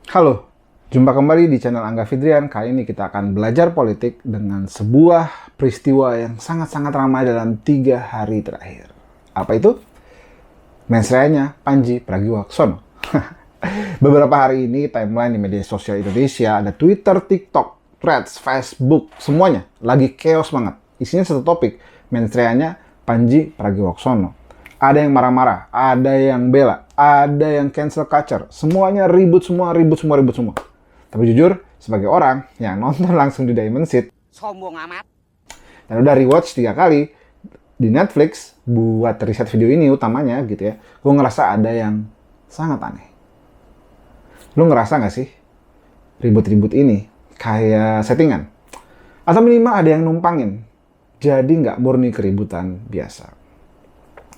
Halo, jumpa kembali di channel Angga Fidrian. Kali ini kita akan belajar politik dengan sebuah peristiwa yang sangat-sangat ramai dalam 3 hari terakhir. Apa itu? Mensreanya Pandji Pragiwaksono. Beberapa hari ini timeline di media sosial Indonesia, ada Twitter, TikTok, Threads, Facebook, semuanya lagi chaos banget. Isinya satu topik, mensreanya Pandji Pragiwaksono. Ada yang marah-marah, ada yang bela, ada yang cancel culture. Semuanya ribut semua. Tapi jujur, sebagai orang yang nonton langsung di Diamond Seat, sombong amat. dan udah rewatch 3 kali di Netflix buat riset video ini utamanya gitu ya, gue ngerasa ada yang sangat aneh. Lu ngerasa nggak sih ribut-ribut ini kayak settingan? Atau minimal ada yang numpangin, jadi nggak murni keributan biasa.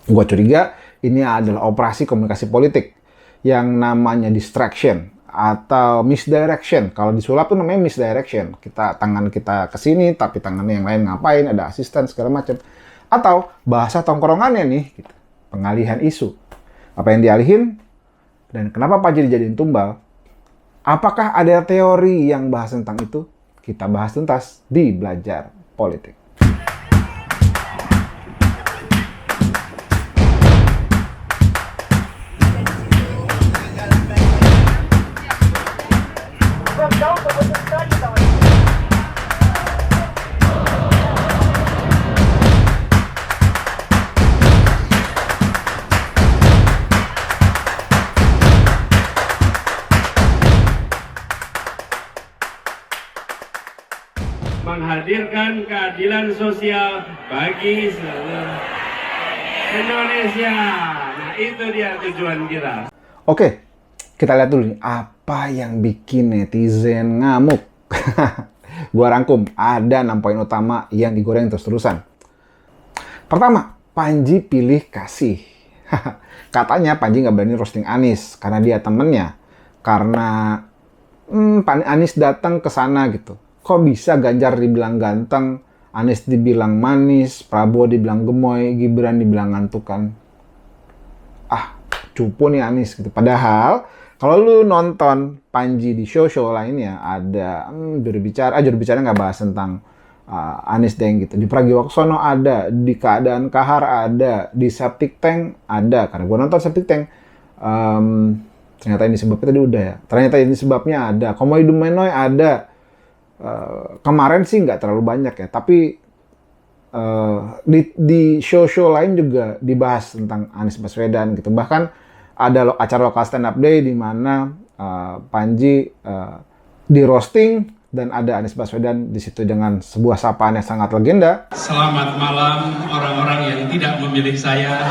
Gua curiga ini adalah operasi komunikasi politik yang namanya distraction atau misdirection. Kalau disulap tuh namanya misdirection. Tangan kita ke sini tapi tangan yang lain ngapain, ada asisten segala macam. Atau bahasa tongkrongannya nih, gitu. Pengalihan isu. Apa yang dialihin dan kenapa Pandji dijadiin tumbal? Apakah ada teori yang bahas tentang itu? Kita bahas tuntas di Belajar Politik. Menghadirkan keadilan sosial bagi seluruh Indonesia. Nah, itu dia tujuan kita. Oke, kita lihat dulu nih, apa yang bikin netizen ngamuk. Gua rangkum, ada 6 poin utama yang digoreng terus-terusan. Pertama, Pandji pilih kasih. Katanya Pandji nggak berani roasting Anies karena dia temennya. Karena Anies datang ke sana gitu. Kok bisa Ganjar dibilang ganteng, Anies dibilang manis, Prabowo dibilang gemoy, Gibran dibilang ngantukan. Cupu nih Anies gitu. Padahal kalau lu nonton Pandji di show-show lainnya, ada jurubicara nggak bahas tentang Anies deng gitu. Di Pragiwaksono ada, di Keadaan Kahar ada, di Septic Tank ada. Karena gue nonton Septic Tank, ternyata ini sebabnya tadi udah ya. Ternyata ini sebabnya ada. Komoi Dumenoy ada. Kemarin sih nggak terlalu banyak ya, tapi di show-show lain juga dibahas tentang Anies Baswedan gitu. Bahkan ada acara lokal stand up day di mana Pandji di roasting dan ada Anies Baswedan di situ dengan sebuah sapaan yang sangat legenda. Selamat malam orang-orang yang tidak memilih saya.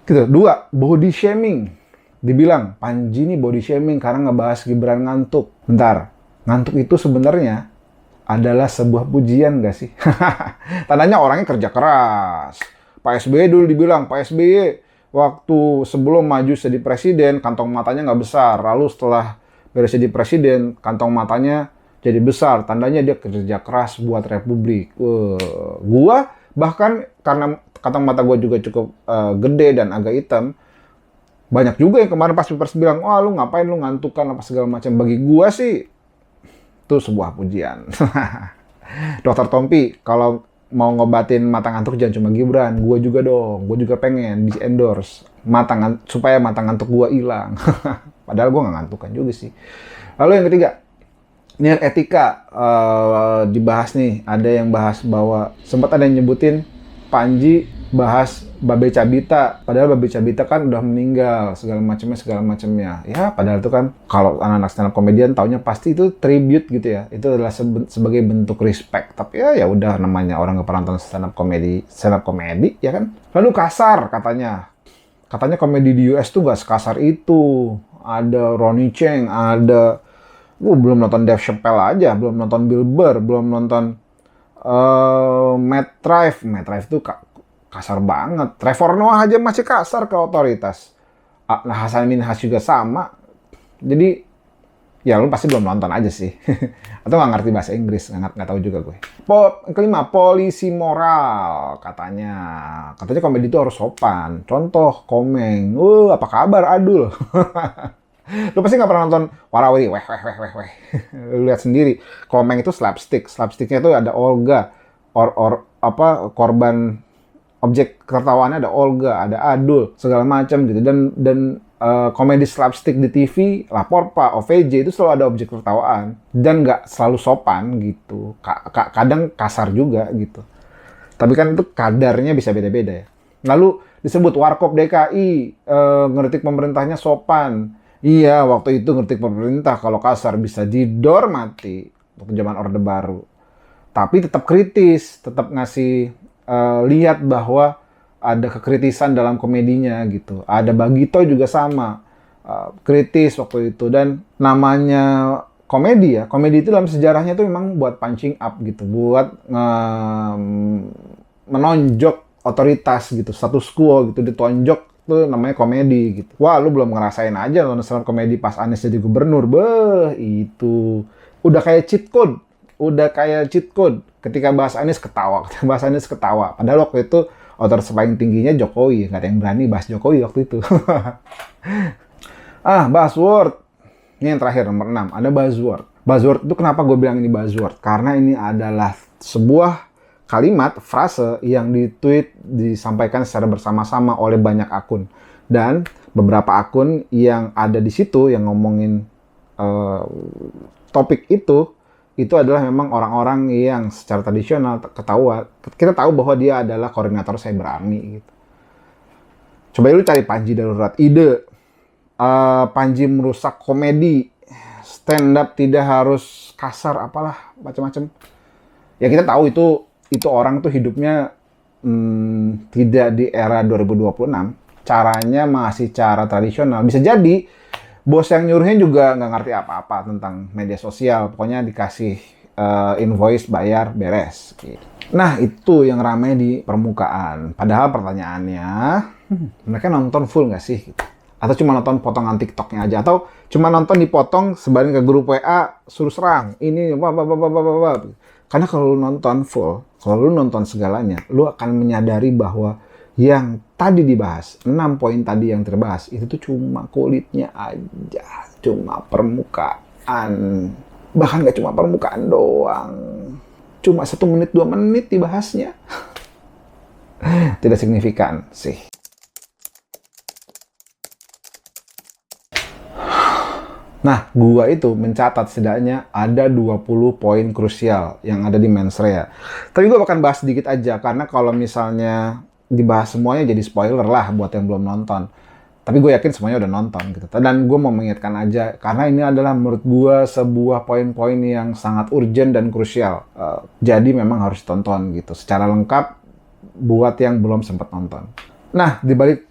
Gitu. 2, body shaming. Dibilang, Pandji ini body shaming karena ngebahas Gibran ngantuk. Bentar, ngantuk itu sebenarnya adalah sebuah pujian gak sih? Tandanya orangnya kerja keras. Pak SBY dulu dibilang, Pak SBY waktu sebelum maju jadi presiden, kantong matanya nggak besar. Lalu setelah beres jadi presiden, kantong matanya jadi besar. Tandanya dia kerja keras buat republik. Gua bahkan karena kantong mata gue juga cukup gede dan agak hitam, banyak juga yang kemarin pas Pilpres bilang, wah lu ngapain lu ngantukan apa segala macam. Bagi gue sih itu sebuah pujian. Dokter Tompi kalau mau ngobatin mata ngantuk jangan cuma Gibran, gue juga dong. Gue juga pengen di endorse supaya mata ngantuk gue hilang. Padahal gue nggak ngantukan juga sih. Lalu yang ketiga, ini etika dibahas nih. Ada yang bahas bahwa sempat ada yang nyebutin Pandji bahas Babe Cabita, padahal Babe Cabita kan udah meninggal, segala macamnya. Ya, padahal itu kan kalau anak-anak stand up komedian taunya pasti itu tribute gitu ya. Itu adalah sebagai bentuk respect. Tapi ya udah, namanya orang nggak pernah nonton stand up komedi ya kan. Lalu kasar katanya. Katanya komedi di US tuh nggak sekasar itu. Ada Ronnie Cheng, ada belum nonton Dave Chappelle aja, belum nonton Bill Burr, belum nonton Matt Rife tuh kasar banget. Trevor Noah aja masih kasar ke otoritas. Nah, Hasan Minhaj juga sama. Jadi Ya lu pasti belum nonton aja sih. Atau nggak ngerti bahasa Inggris, nggak tahu juga gue. Kelima, polisi moral katanya. Katanya komedi itu harus sopan. Contoh, Komeng. Apa kabar Adul? Lu pasti nggak pernah nonton Warawiri, weh. Lu lihat sendiri. Komeng itu slapstick. Slapsticknya itu ada Olga. Korban objek ketawaannya ada Olga, ada Adul, segala macam gitu. Dan komedi slapstick di TV, Lapor Pak, OVJ itu selalu ada objek tertawaan dan nggak selalu sopan gitu. Kadang kasar juga gitu. Tapi kan itu kadarnya bisa beda-beda ya. Lalu disebut Warkop DKI, ngeritik pemerintahnya sopan. Iya, waktu itu ngeritik pemerintah kalau kasar bisa didor mati waktu zaman Orde Baru. Tapi tetap kritis, tetap ngasih lihat bahwa ada kekritisan dalam komedinya gitu. Ada Bagito juga sama, kritis waktu itu. Dan namanya komedi ya, komedi itu dalam sejarahnya itu memang buat punching up gitu, buat menonjok otoritas gitu, status quo gitu, ditonjok tuh namanya komedi gitu. Wah, lu belum ngerasain aja nonton komedi pas Anies jadi gubernur, itu udah kayak cheat code, Ketika bahas Anies ketawa, Padahal waktu itu otoritas paling tingginya Jokowi, nggak ada yang berani bahas Jokowi waktu itu. Buzzword. Ini yang terakhir, nomor 6. Ada buzzword. Buzzword itu kenapa gue bilang ini buzzword? Karena ini adalah sebuah kalimat, frase yang di-tweet, disampaikan secara bersama-sama oleh banyak akun. Dan beberapa akun yang ada di situ, yang ngomongin topik itu adalah memang orang-orang yang secara tradisional kita tahu bahwa dia adalah koordinator cyber army gitu. Coba lu cari Panji Darurat ide, Panji merusak komedi, stand up tidak harus kasar, apalah macam-macam. Ya kita tahu itu orang tuh hidupnya tidak di era 2026, caranya masih cara tradisional. Bisa jadi bos yang nyuruhnya juga nggak ngerti apa-apa tentang media sosial. Pokoknya dikasih invoice, bayar, beres. Gitu. Nah, itu yang ramai di permukaan. Padahal pertanyaannya, mereka nonton full nggak sih? Atau cuma nonton potongan TikToknya aja? Atau cuma nonton dipotong sebarin ke grup WA, suruh serang. Ini, Karena kalau lu nonton full, kalau lu nonton segalanya, lu akan menyadari bahwa yang tadi dibahas, 6 poin tadi yang terbahas, itu tuh cuma kulitnya aja, cuma permukaan. Bahkan nggak cuma permukaan doang. Cuma 1 menit, 2 menit dibahasnya. Tidak signifikan sih. Nah, gua itu mencatat setidaknya ada 20 poin krusial yang ada di Mens Rea. Tapi gua akan bahas sedikit aja, karena kalau misalnya dibahas semuanya jadi spoiler lah buat yang belum nonton. Tapi gue yakin semuanya udah nonton gitu. Dan gue mau mengingatkan aja, karena ini adalah menurut gue sebuah poin-poin yang sangat urgent dan krusial. Jadi memang harus tonton gitu, secara lengkap buat yang belum sempat nonton. Nah,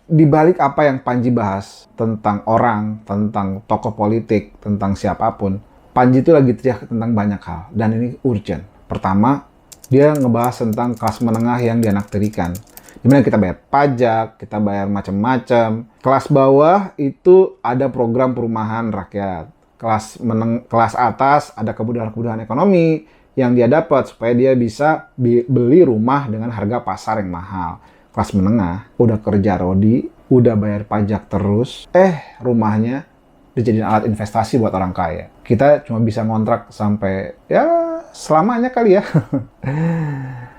dibalik apa yang Panji bahas tentang orang, tentang tokoh politik, tentang siapapun, Panji itu lagi teriak tentang banyak hal. Dan ini urgent. Pertama, dia ngebahas tentang kelas menengah yang dianaktirikan. Dimana kita bayar pajak, kita bayar macam-macam. Kelas bawah itu ada program perumahan rakyat. Kelas atas ada kemudahan-kemudahan ekonomi yang dia dapat supaya dia bisa beli rumah dengan harga pasar yang mahal. Kelas menengah udah kerja rodi, udah bayar pajak terus, rumahnya dijadiin alat investasi buat orang kaya. Kita cuma bisa ngontrak sampai ya selamanya kali ya.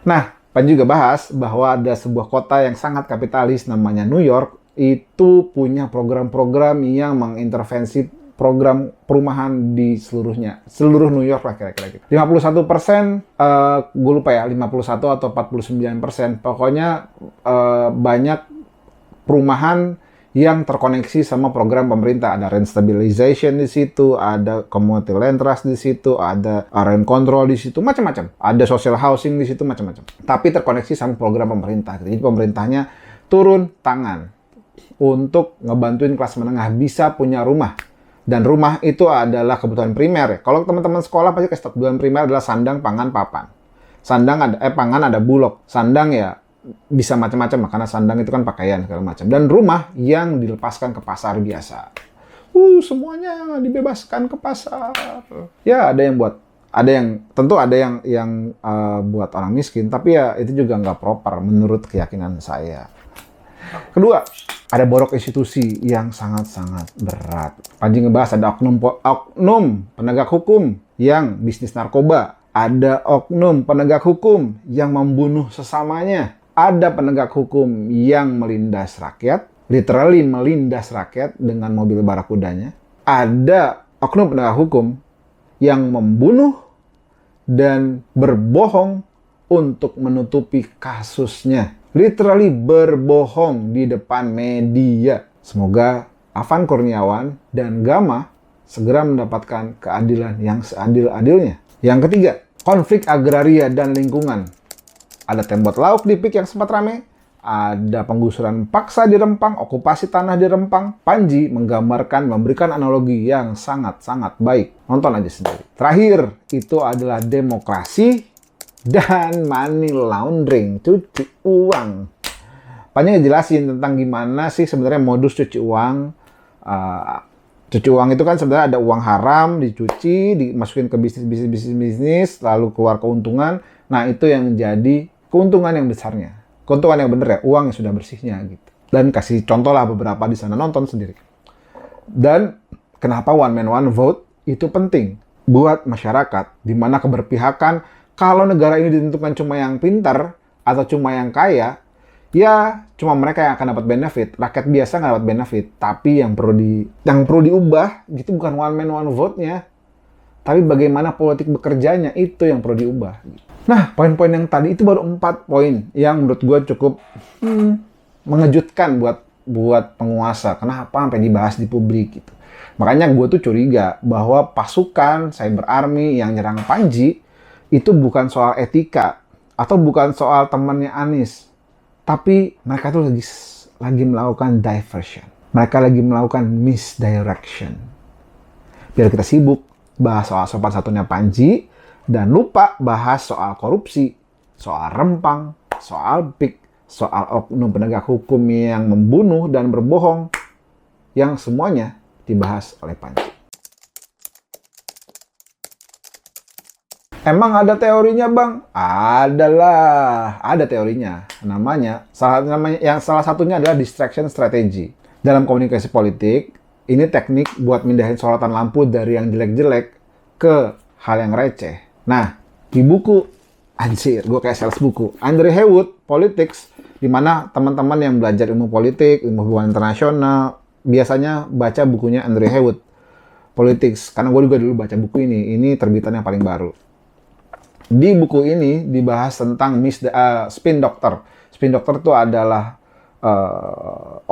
Nah, Panji juga bahas bahwa ada sebuah kota yang sangat kapitalis namanya New York, itu punya program-program yang mengintervensi program perumahan di seluruh New York lah kira-kira. 51%, gue lupa ya, 51 atau 49%, pokoknya banyak perumahan yang terkoneksi sama program pemerintah. Ada rent stabilization di situ, ada community land trust di situ, ada rent control di situ, macam-macam. Ada social housing di situ, macam-macam. Tapi terkoneksi sama program pemerintah. Jadi pemerintahnya turun tangan untuk ngebantuin kelas menengah bisa punya rumah. Dan rumah itu adalah kebutuhan primer. Kalau teman-teman sekolah pasti kebutuhan primer adalah sandang, pangan, papan. Pangan ada bulog. Sandang ya bisa macam-macam, karena sandang itu kan pakaian segala macam. Dan rumah yang dilepaskan ke pasar biasa. semuanya dibebaskan ke pasar. Ya ada yang buat, tentu ada yang buat orang miskin, tapi ya itu juga nggak proper menurut keyakinan saya. Kedua, ada borok institusi yang sangat-sangat berat. Panji ngebahas ada oknum penegak hukum yang bisnis narkoba. Ada oknum penegak hukum yang membunuh sesamanya. Ada penegak hukum yang melindas rakyat, literally melindas rakyat dengan mobil barakudanya. Ada oknum penegak hukum yang membunuh dan berbohong untuk menutupi kasusnya. Literally berbohong di depan media. Semoga Afan Kurniawan dan Gama segera mendapatkan keadilan yang seadil-adilnya. Yang ketiga, konflik agraria dan lingkungan. Ada tembok lauk di PIK yang sempat rame. Ada penggusuran paksa di Rempang, okupasi tanah di Rempang. Panji menggambarkan, memberikan analogi yang sangat-sangat baik. Nonton aja sendiri. Terakhir, itu adalah demokrasi dan money laundering, cuci uang. Panji ngejelasin tentang gimana sih sebenarnya modus cuci uang. Cuci uang itu kan sebenarnya ada uang haram, dicuci, dimasukin ke bisnis, lalu keluar keuntungan. Nah itu yang menjadi keuntungan yang besarnya. Keuntungan yang bener ya, uang yang sudah bersihnya gitu. Dan kasih contoh lah beberapa di sana, nonton sendiri. Dan kenapa one man one vote itu penting buat masyarakat, di mana keberpihakan. Kalau negara ini ditentukan cuma yang pintar atau cuma yang kaya, ya cuma mereka yang akan dapat benefit. Rakyat biasa nggak dapat benefit. Tapi yang perlu diubah gitu bukan one man one vote-nya, tapi bagaimana politik bekerjanya, itu yang perlu diubah. Nah, poin-poin yang tadi itu baru 4 poin yang menurut gue cukup mengejutkan buat penguasa. Kenapa sampai dibahas di publik gitu. Makanya gue tuh curiga bahwa pasukan Cyber Army yang nyerang Panji itu bukan soal etika atau bukan soal temannya Anies, tapi mereka tuh lagi melakukan diversion. Mereka lagi melakukan misdirection. Biar kita sibuk bahas soal sopan satunya Panji dan lupa bahas soal korupsi, soal Rempang, soal PIK, soal oknum penegak hukum yang membunuh dan berbohong, yang semuanya dibahas oleh Panji. Emang ada teorinya, Bang? Ada teorinya. Salah satunya adalah distraction strategy. Dalam komunikasi politik, ini teknik buat mindahin sorotan lampu dari yang jelek-jelek ke hal yang receh. Nah, di buku, gue kayak sales buku, Andre Hewitt, Politics, di mana teman-teman yang belajar ilmu politik, ilmu hubungan internasional, biasanya baca bukunya Andre Hewitt, Politics. Karena gue juga dulu baca buku ini terbitan yang paling baru. Di buku ini dibahas tentang spin doctor. Spin doctor itu adalah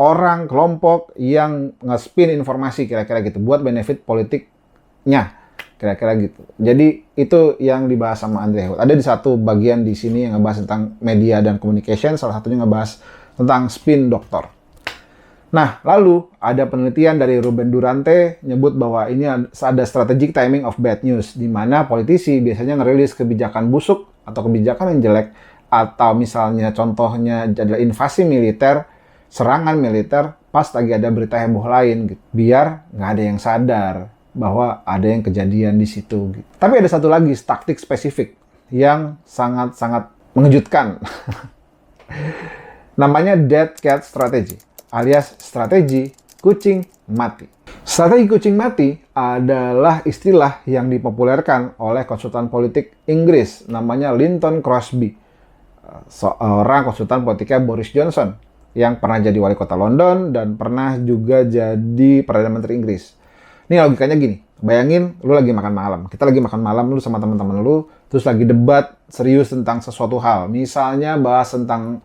orang, kelompok yang nge-spin informasi kira-kira gitu buat benefit politiknya, kira-kira gitu. Jadi itu yang dibahas sama Andre Hewitt. Ada di satu bagian di sini yang ngebahas tentang media dan communication, salah satunya ngebahas tentang spin doctor. Nah, lalu ada penelitian dari Ruben Durante nyebut bahwa ini ada strategic timing of bad news, di mana politisi biasanya ngerilis kebijakan busuk atau kebijakan yang jelek, atau misalnya contohnya adalah invasi militer, serangan militer, pas lagi ada berita heboh lain, gitu. Biar nggak ada yang sadar bahwa ada yang kejadian di situ. Gitu. Tapi ada satu lagi taktik spesifik yang sangat-sangat mengejutkan. Namanya dead cat strategy, alias strategi kucing mati. Strategi kucing mati adalah istilah yang dipopulerkan oleh konsultan politik Inggris, namanya Linton Crosby, seorang konsultan politiknya Boris Johnson, yang pernah jadi wali kota London dan pernah juga jadi Perdana Menteri Inggris. Ini logikanya gini, bayangin lu lagi makan malam, kita lagi makan malam, lu sama teman-teman lu, terus lagi debat serius tentang sesuatu hal, misalnya bahas tentang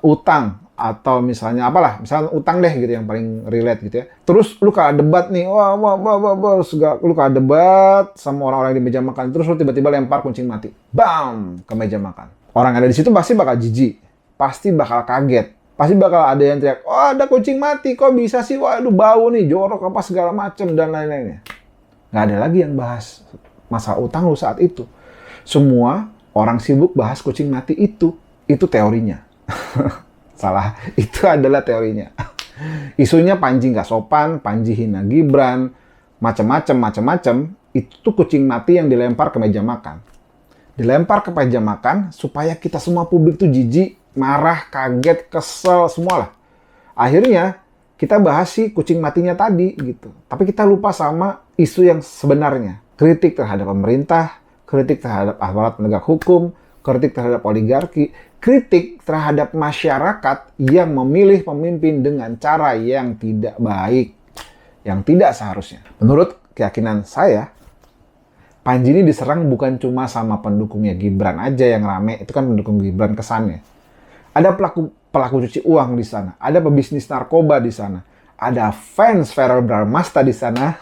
utang, atau misalnya apalah, misalnya utang deh gitu yang paling relate gitu ya. Terus lu kalah debat nih, lu kalah debat sama orang-orang di meja makan, terus lu tiba-tiba lempar kucing mati, bam, ke meja makan. Orang yang ada di situ pasti bakal jijik, pasti bakal kaget, pasti bakal ada yang teriak, oh ada kucing mati, kok bisa sih, waduh bau nih, jorok apa segala macem dan lain-lainnya. Nggak ada lagi yang bahas masalah utang lu saat itu. Semua orang sibuk bahas kucing mati itu teorinya. Salah, itu adalah teorinya. Isunya Panji nggak sopan, Panji hina Gibran, macam-macam, itu tuh kucing mati yang dilempar ke meja makan. Dilempar ke meja makan supaya kita semua publik tuh jijik, marah, kaget, kesel, semualah. Akhirnya kita bahas si kucing matinya tadi gitu. Tapi kita lupa sama isu yang sebenarnya. Kritik terhadap pemerintah, kritik terhadap aparat penegak hukum, kritik terhadap oligarki, kritik terhadap masyarakat yang memilih pemimpin dengan cara yang tidak baik, yang tidak seharusnya. Menurut keyakinan saya, Panji ini diserang bukan cuma sama pendukungnya Gibran aja yang rame, itu kan pendukung Gibran kesannya. Ada pelaku cuci uang di sana, ada pebisnis narkoba di sana, ada fans Verrell Bramasta di sana,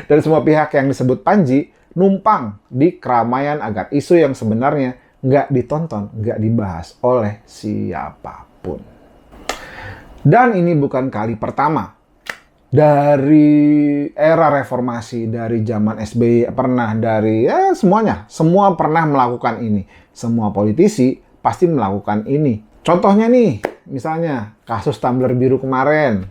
dan semua pihak yang disebut Panji numpang di keramaian agar isu yang sebenarnya nggak ditonton, nggak dibahas oleh siapapun. Dan ini bukan kali pertama. Dari era reformasi, dari zaman SBY pernah, dari semuanya. Semua pernah melakukan ini. Semua politisi pasti melakukan ini. Contohnya nih, misalnya kasus tumbler biru kemarin.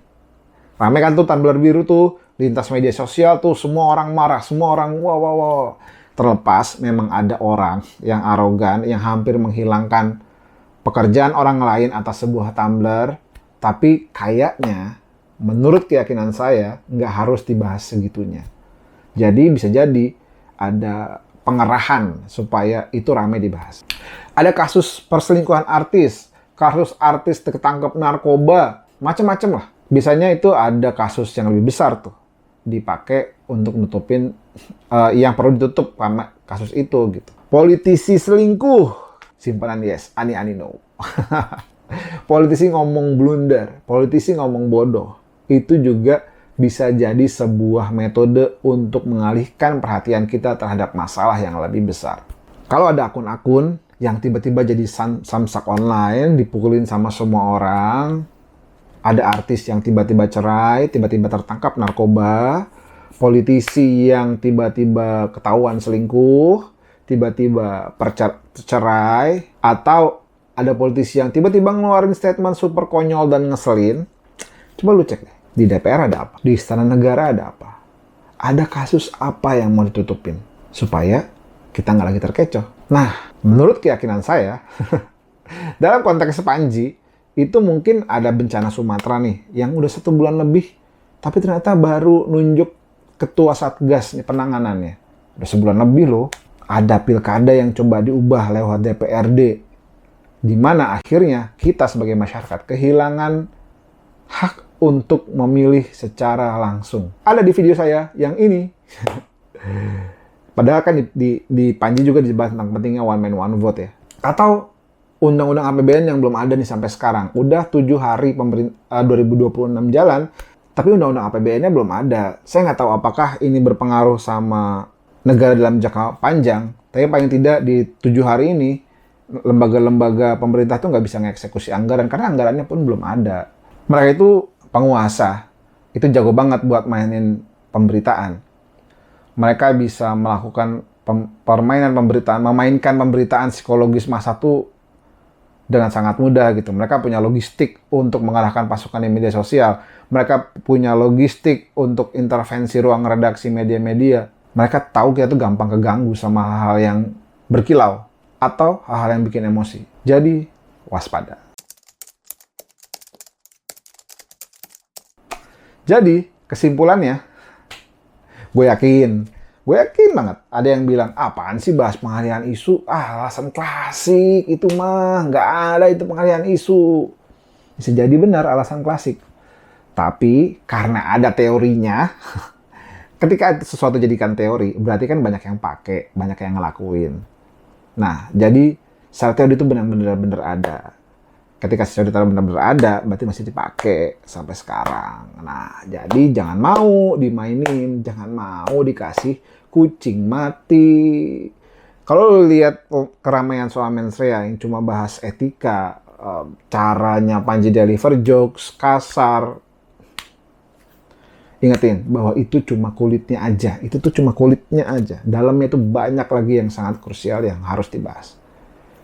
Rame kan tuh tumbler biru tuh, lintas media sosial tuh, semua orang marah, semua orang wow. Terlepas memang ada orang yang arogan, yang hampir menghilangkan pekerjaan orang lain atas sebuah tumbler, tapi kayaknya menurut keyakinan saya nggak harus dibahas segitunya. Jadi bisa jadi ada pengerahan supaya itu ramai dibahas. Ada kasus perselingkuhan artis, kasus artis ketangkep narkoba, macam-macam lah. Biasanya itu ada kasus yang lebih besar tuh dipakai untuk nutupin yang perlu ditutup karena kasus itu gitu. Politisi selingkuh, simpanan yes, ani no. Politisi ngomong blunder, politisi ngomong bodoh. Itu juga bisa jadi sebuah metode untuk mengalihkan perhatian kita terhadap masalah yang lebih besar. Kalau ada akun-akun yang tiba-tiba jadi samsak online, dipukulin sama semua orang, ada artis yang tiba-tiba cerai, tiba-tiba tertangkap narkoba, politisi yang tiba-tiba ketahuan selingkuh, tiba-tiba cerai, atau ada politisi yang tiba-tiba ngeluarin statement super konyol dan ngeselin. Coba lu cek deh, di DPR ada apa? Di Istana Negara ada apa? Ada kasus apa yang mau ditutupin? Supaya kita nggak lagi terkecoh. Nah, menurut keyakinan saya, dalam konteks Panji, itu mungkin ada bencana Sumatera nih, yang udah 1 bulan lebih, tapi ternyata baru nunjuk ketua Satgas nih penanganannya. Udah sebulan lebih loh. Ada pilkada yang coba diubah lewat DPRD, di mana akhirnya kita sebagai masyarakat kehilangan hak untuk memilih secara langsung. Ada di video saya yang ini. Padahal kan di Panji juga dibahas tentang pentingnya one man one vote ya. Atau undang-undang APBN yang belum ada nih sampai sekarang. Udah 7 hari 2026 jalan, tapi undang-undang APBN-nya belum ada. Saya nggak tahu apakah ini berpengaruh sama negara dalam jangka panjang. Tapi paling tidak di 7 hari ini, lembaga-lembaga pemerintah tuh nggak bisa ngeksekusi anggaran, karena anggarannya pun belum ada. Mereka itu penguasa, itu jago banget buat mainin pemberitaan. Mereka bisa melakukan permainan pemberitaan, memainkan pemberitaan psikologis massa tuh dengan sangat mudah gitu. Mereka punya logistik untuk mengalahkan pasukan di media sosial. Mereka punya logistik untuk intervensi ruang redaksi media-media. Mereka tahu kita tuh gampang keganggu sama hal-hal yang berkilau atau hal-hal yang bikin emosi. Jadi waspada. Jadi kesimpulannya, gue yakin banget ada yang bilang, apaan sih bahas pengalihan isu? Alasan klasik itu mah, nggak ada itu pengalihan isu. Bisa jadi benar alasan klasik. Tapi karena ada teorinya, ketika sesuatu jadikan teori, berarti kan banyak yang pakai, banyak yang ngelakuin. Nah, jadi secara teori itu benar-benar ada. Ketika sesuatu benar-benar ada, berarti masih dipakai sampai sekarang. Nah, jadi jangan mau dimainin, jangan mau dikasih kucing mati. Kalau lu lihat keramaian soal mensrea yang cuma bahas etika, caranya Panji deliver jokes, kasar, ingetin bahwa itu cuma kulitnya aja. Itu tuh cuma kulitnya aja. Dalamnya itu banyak lagi yang sangat krusial yang harus dibahas.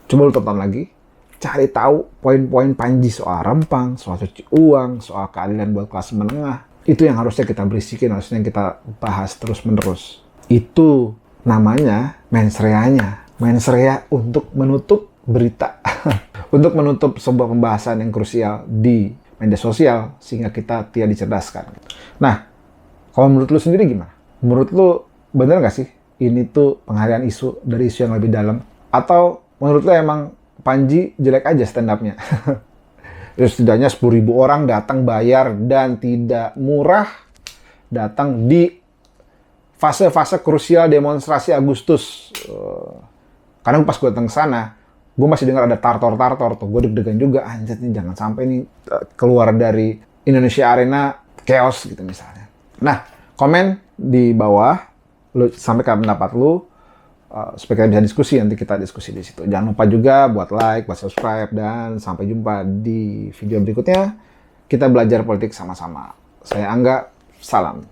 Coba lu tonton lagi. cari tahu poin-poin Panji soal rempang, soal cuci uang, soal keadilan buat kelas menengah. Itu yang harusnya kita berisikin, harusnya kita bahas terus-menerus. Itu namanya mensreanya. Mensrea untuk menutup berita. Untuk menutup sebuah pembahasan yang krusial di media sosial, sehingga kita tidak dicerdaskan. Nah, kalau menurut lu sendiri gimana? Menurut lu bener nggak sih ini tuh pengalihan isu dari isu yang lebih dalam? Atau menurut lu emang Panji jelek aja stand up-nya? Terus setidaknya 10.000 orang datang bayar dan tidak murah, datang di fase-fase krusial demonstrasi Agustus. Karena pas gue datang ke sana, gue masih dengar ada tartor-tartor tuh. Gue deg-degan juga, anjir nih jangan sampai nih keluar dari Indonesia Arena chaos gitu misalnya. Nah, komen di bawah, lu sampaikan pendapat lu, supaya kita bisa diskusi, nanti kita diskusi di situ. Jangan lupa juga buat like, buat subscribe, dan sampai jumpa di video berikutnya. Kita belajar politik sama-sama. Saya Angga, salam.